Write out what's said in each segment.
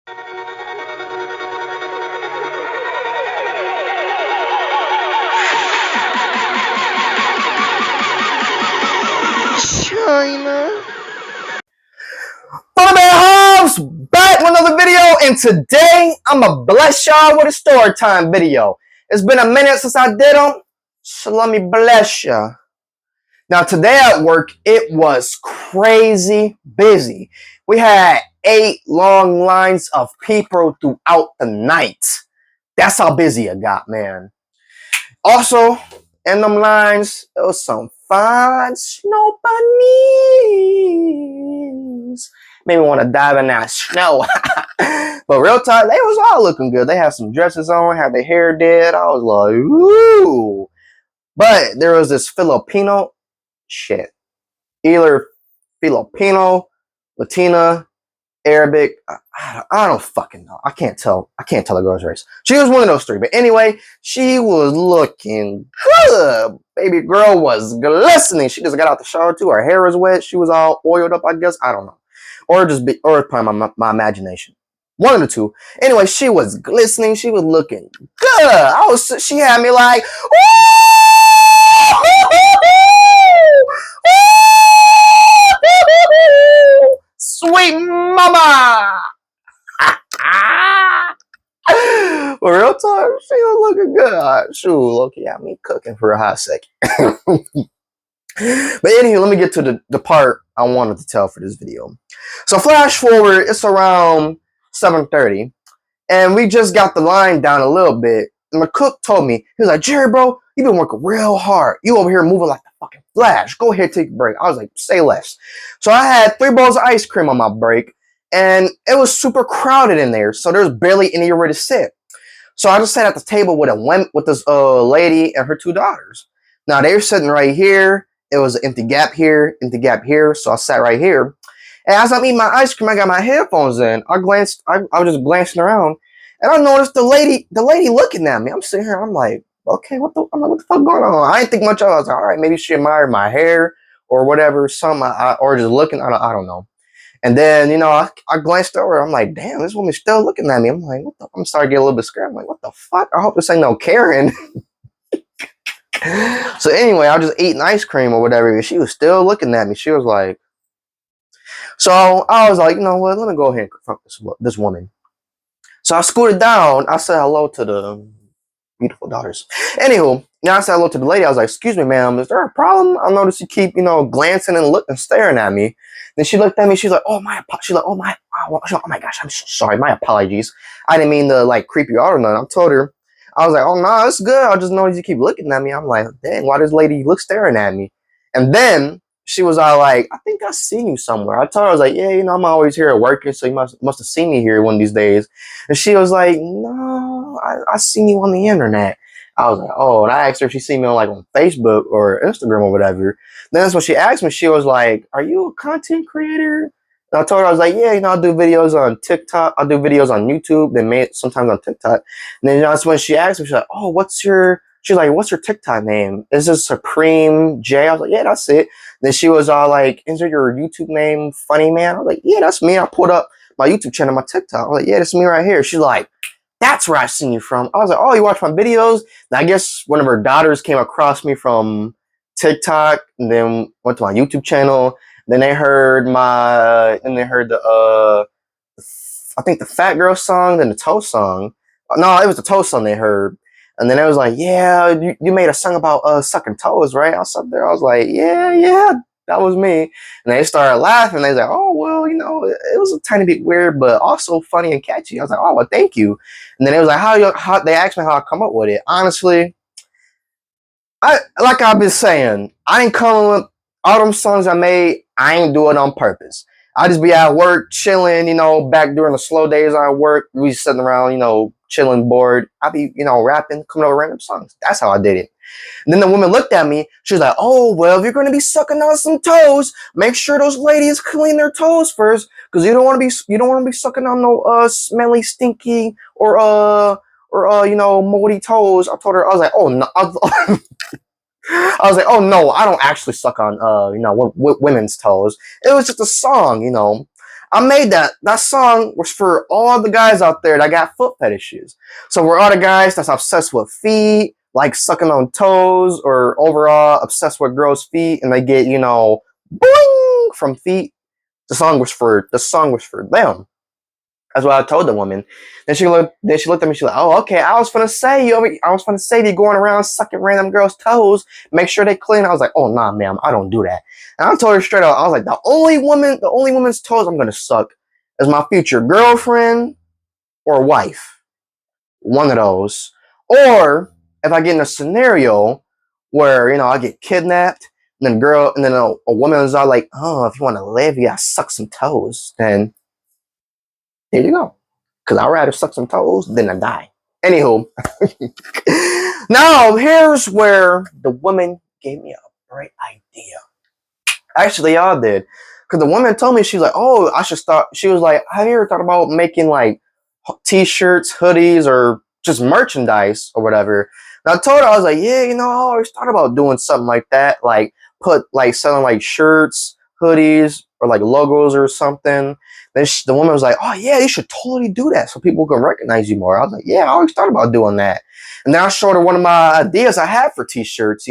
China. Follow me homes, back with another video, and today I'ma bless y'all with a story time video. It's been a minute since I did them, so let me bless y'all. Now today at work, it was crazy busy. We had 8 long lines of people throughout the night. That's how busy it got, man. Also, in them lines, there was some fine snow bunnies. Made me want to dive in that snow. But real talk, they was all looking good. They had some dresses on, had their hair did. I was like, ooh. But there was this Filipino shit. Either Filipino, Latina, Arabic. I don't fucking know. I can't tell the girl's race. She was one of those 3. But anyway, she was looking good. Baby girl was glistening. She just got out the shower too. Her hair was wet. She was all oiled up, I guess. I don't know. Or it's probably my imagination. One of the 2. Anyway, she was glistening. She was looking good. She had me like, sweet mama. But real time, she was looking good. Shoot, Loki had me cooking for a hot second. But anyway, let me get to the part I wanted to tell for this video. So flash forward, it's around 7:30, and we just got the line down a little bit. And my cook told me, he was like, Jerry, bro, you've been working real hard. You over here moving like the fucking Flash. Go ahead, take a break. I was like, say less. So I had 3 bowls of ice cream on my break, and it was super crowded in there, so there's barely anywhere to sit. So I just sat at the table with this lady and her 2 daughters. Now they were sitting right here. It was an empty gap here, so I sat right here. And as I'm eating my ice cream, I got my headphones in. I was just glancing around, and I noticed the lady looking at me. I'm sitting here, I'm like, okay, what the fuck going on? I didn't think much of it. I was like, all right, maybe she admired my hair or whatever, or just looking. I don't know. And then, you know, I glanced over. I'm like, damn, this woman's still looking at me. I'm like, what the? I'm starting to get a little bit scared. I'm like, what the fuck? I hope this ain't no Karen. So anyway, I was just eating ice cream or whatever. And she was still looking at me. She was like, so I was like, you know what? Let me go ahead and confront this woman. So I scooted down. I said hello to the beautiful daughters. Anywho, now I said hello to the lady. I was like, excuse me, ma'am, is there a problem? I noticed you keep, you know, glancing and looking, staring at me. Then she looked at me. She's like, oh my gosh, I'm so sorry. My apologies. I didn't mean to like creep you out or nothing. I told her, I was like, oh no, it's good. I just noticed you keep looking at me. I'm like, dang, why does lady look staring at me? And then she was all like, I think I've seen you somewhere. I told her, I was like, yeah, you know, I'm always here at working, so you must have seen me here one of these days. And she was like, no, I seen you on the internet. I was like, oh, and I asked her if she seen me on Facebook or Instagram or whatever. Then that's when she asked me, she was like, are you a content creator? And I told her, I was like, yeah, you know, I do videos on TikTok. I do videos on YouTube. Sometimes on TikTok. And then that's when she asked me, she's like, oh, what's your TikTok name? Is it Supreme J? I was like, yeah, that's it. Then she was all like, is it your YouTube name Funny Man? I was like, yeah, that's me. I pulled up my YouTube channel, my TikTok. I was like, yeah, that's me right here. She's like, that's where I've seen you from. I was like, oh, you watch my videos? And I guess one of her daughters came across me from TikTok and then went to my YouTube channel. Then they heard I think the Fat Girl song, then the Toast song. No, it was the Toast song they heard. And then it was like, yeah, you made a song about sucking toes, right? I was up there. I was like, yeah, that was me. And they started laughing. They was like, oh, well, you know, it was a tiny bit weird, but also funny and catchy. I was like, oh, well, thank you. And then it was like, how they asked me how I come up with it. Honestly, like I've been saying, I ain't coming with all them songs I made. I ain't do it on purpose. I just be at work chilling, you know, back during the slow days I work. We sitting around, you know, chilling, bored. I be, you know, rapping, coming up with random songs. That's how I did it. And then the woman looked at me. She was like, oh, well, if you're going to be sucking on some toes, make sure those ladies clean their toes first. Because you don't want to be sucking on no smelly, stinky, or you know, moldy toes. I told her, I was like, oh, no. I was like, oh no, I don't actually suck on, you know, women's toes. It was just a song, you know. I made that song was for all the guys out there that got foot fetishes. So we're all the guys that's obsessed with feet, like sucking on toes, or overall obsessed with girls' feet, and they get, boing from feet. The song was for them. That's what I told the woman. Then she looked at me. She's like, "Oh, okay. I was gonna say you going around sucking random girls' toes. Make sure they clean." I was like, "Oh, nah, ma'am. I don't do that." And I told her straight out. I was like, the only woman's toes I'm gonna suck is my future girlfriend or wife. One of those. Or if I get in a scenario where I get kidnapped, and then a woman is all like, "Oh, if you want to live, you gotta suck some toes." Then there you go. Because I'd rather suck some toes than I die. Anywho, now here's where the woman gave me a great idea. Actually, y'all did. Because the woman told me, she's like, "Oh, I should start." She was like, "Have you ever thought about making like t-shirts, hoodies, or just merchandise or whatever?" And I told her, I was like, "Yeah, I always thought about doing something like that. Like selling like shirts, hoodies, or like logos or something." Then the woman was like, "Oh yeah, you should totally do that so people can recognize you more." I was like, "Yeah, I always thought about doing that." And then I showed her one of my ideas I had for t-shirts.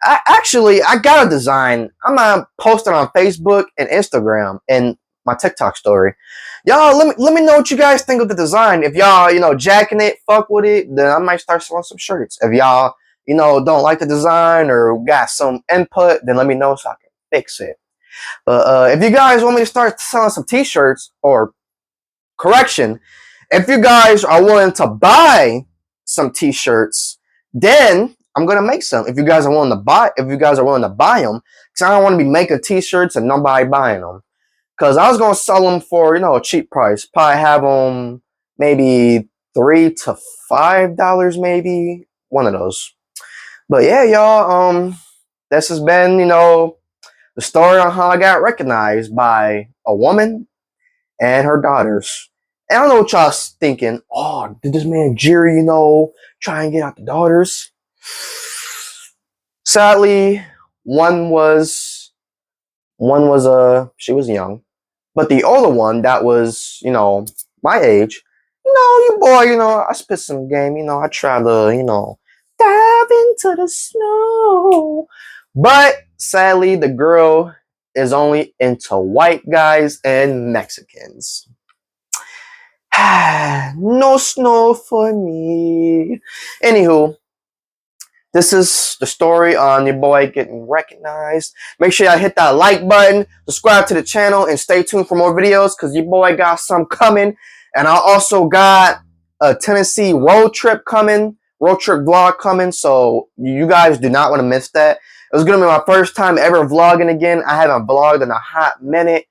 I got a design. I'm gonna post it on Facebook and Instagram and my TikTok story. Y'all, let me know what you guys think of the design. If y'all, jacking it, fuck with it, then I might start selling some shirts. If y'all, don't like the design or got some input, then let me know so I can fix it. But if you guys want me to start selling some t-shirts, or correction, if you guys are willing to buy some t-shirts, then I'm gonna make some. If you guys are willing to buy them, because I don't want to be making t-shirts and nobody buying them. Because I was gonna sell them for a cheap price. Probably have them maybe $3 to $5, maybe one of those. But yeah, y'all. This has been the story on how I got recognized by a woman and her daughters. And I don't know what y'all's thinking. Oh, did this man Jerry, try and get out the daughters? Sadly, one was she was young, but the older one that was my age, you boy, I spit some game, I try to dive into the snow. But sadly, the girl is only into white guys and Mexicans. No snow for me. Anywho, this is the story on your boy getting recognized. Make sure y'all hit that like button, subscribe to the channel, and stay tuned for more videos because your boy got some coming. And I also got a Tennessee road trip vlog coming. So you guys do not want to miss that. It was going to be my first time ever vlogging again. I haven't vlogged in a hot minute.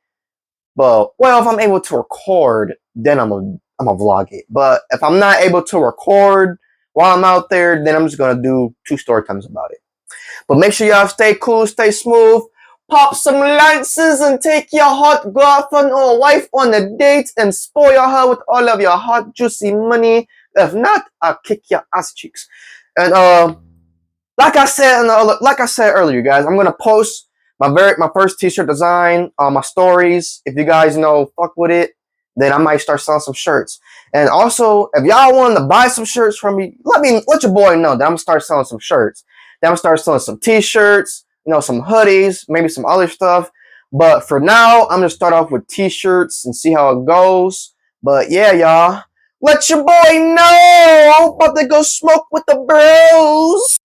But, well, if I'm able to record, then I'm gonna vlog it. But if I'm not able to record while I'm out there, then I'm just going to do 2 story times about it. But make sure y'all stay cool, stay smooth. Pop some lances and take your hot girlfriend or wife on a date and spoil her with all of your hot, juicy money. If not, I'll kick your ass cheeks. And, like I said earlier, guys, I'm gonna post my first t-shirt design on my stories. If you guys fuck with it, then I might start selling some shirts. And also, if y'all want to buy some shirts from me, let your boy know that I'm gonna start selling some shirts. Then I'm gonna start selling some t-shirts, some hoodies, maybe some other stuff. But for now, I'm gonna start off with t-shirts and see how it goes. But yeah, y'all, let your boy know I'm about to go smoke with the bros.